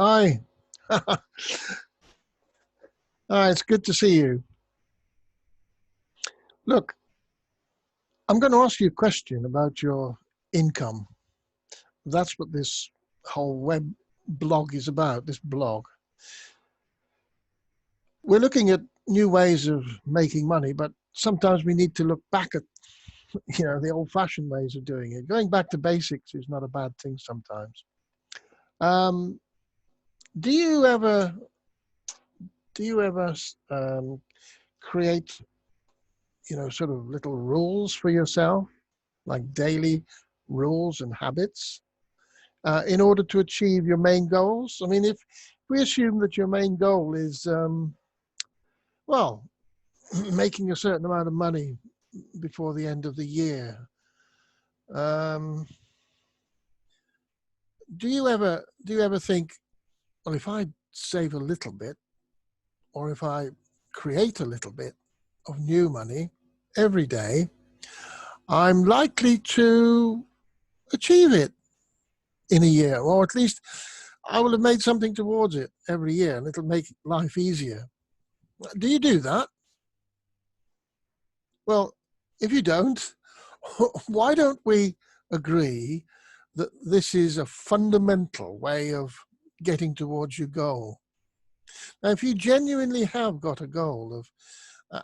Hi. Hi, it's good to see you. Look, I'm going to ask you a question about your income. That's what this whole web blog is about, this blog. We're looking at new ways of making money, but sometimes we need to look back at, the old-fashioned ways of doing it. Going back to basics is not a bad thing sometimes. Um, do you ever do you ever create, sort of little rules for yourself, like daily rules and habits, in order to achieve your main goals? I mean, if we assume that your main goal is, well, making a certain amount of money before the end of the year, um, do you ever think, well, if I save a little bit, or if I create a little bit of new money every day, I'm likely to achieve it in a year, or at least I will have made something towards it every year, and it'll make life easier. Do you do that? Well, if you don't, why don't we agree that this is a fundamental way of getting towards your goal? Now, if you genuinely have got a goal of,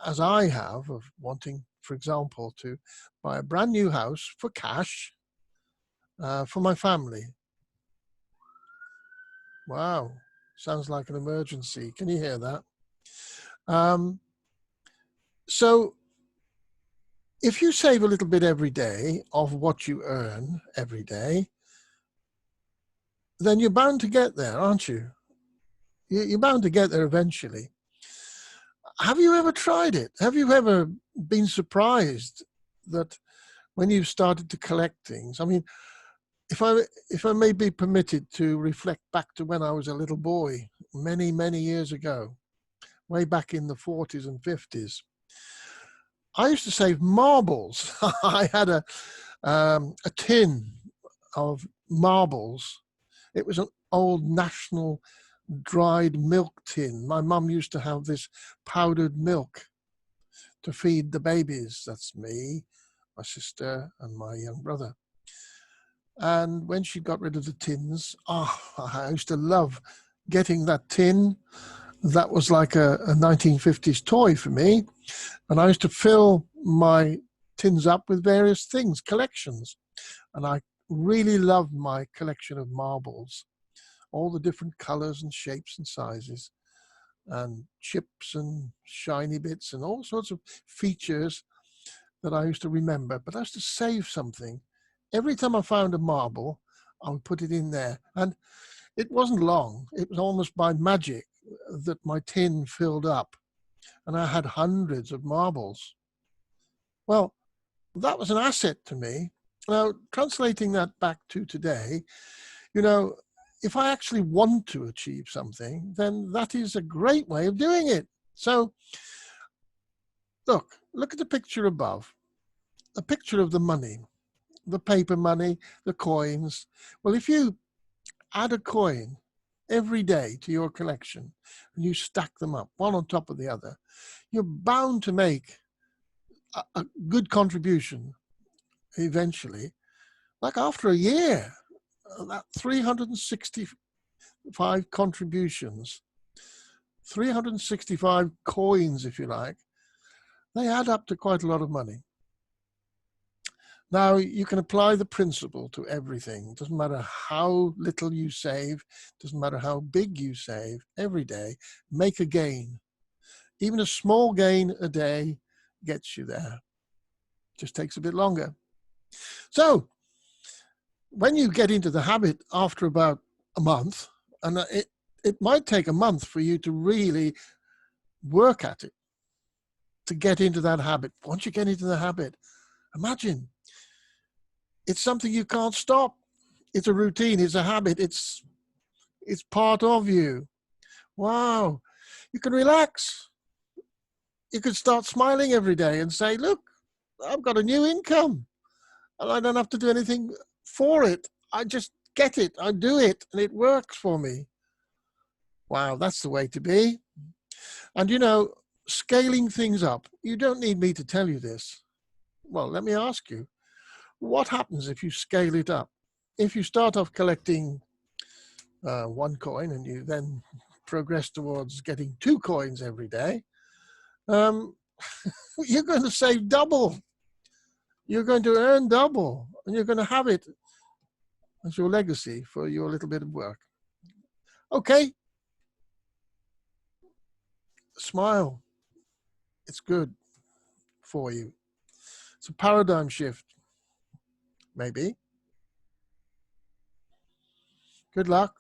as I have, of wanting, for example, to buy a brand new house for cash, for my family. Wow, sounds like an emergency. Can you hear that? Um, so if you save a little bit every day of what you earn every day, then you're bound to get there, aren't you? You're bound to get there eventually. Have you ever tried it? Have you ever been surprised that when you've started to collect things? I mean, if I may be permitted to reflect back to when I was a little boy, many, many years ago, way back in the 40s and 50s, I used to save marbles. I had a tin of marbles. It was an old National dried milk tin. My mum used to have this powdered milk to feed the babies. That's me, my sister, and my young brother. And when she got rid of the tins, I used to love getting that tin. That was like a 1950s toy for me. And I used to fill my tins up with various things, collections. And I really loved my collection of marbles, all the different colors and shapes and sizes, and chips and shiny bits and all sorts of features that I used to remember. But I used to save something. Every time I found a marble, I would put it in there. And it wasn't long. It was almost by magic that my tin filled up. And I had hundreds of marbles. Well, that was an asset to me. Now, translating that back to today, you know, if I actually want to achieve something, then that is a great way of doing it. So, look at the picture above, a picture of the money, the paper money, the coins. Well, if you add a coin every day to your collection and you stack them up one on top of the other, you're bound to make a good contribution eventually. Like after a year, that 365 contributions, 365 coins, if you like, they add up to quite a lot of money. Now, you can apply the principle to everything. It doesn't matter how little you save, doesn't matter how big you save, every day, make a gain. Even a small gain a day gets you there. Just takes a bit longer. So, when you get into the habit after about a month, and it might take a month for you to really work at it, to get into that habit. Once you get into the habit, imagine it's something you can't stop. It's a routine. It's a habit. It's part of you. Wow. You can relax. You can start smiling every day and say, look, I've got a new income and I don't have to do anything for it. I just get it. I do it and it works for me. Wow, that's the way to be. And you know, scaling things up, you don't need me to tell you this. Well, let me ask you, what happens if you scale it up? If you start off collecting one coin and you then progress towards getting 2 coins every day, um, you're going to save double. You're going to earn double, and you're going to have it as your legacy for your little bit of work. Okay, smile. It's good for you. It's a paradigm shift, maybe. Good luck.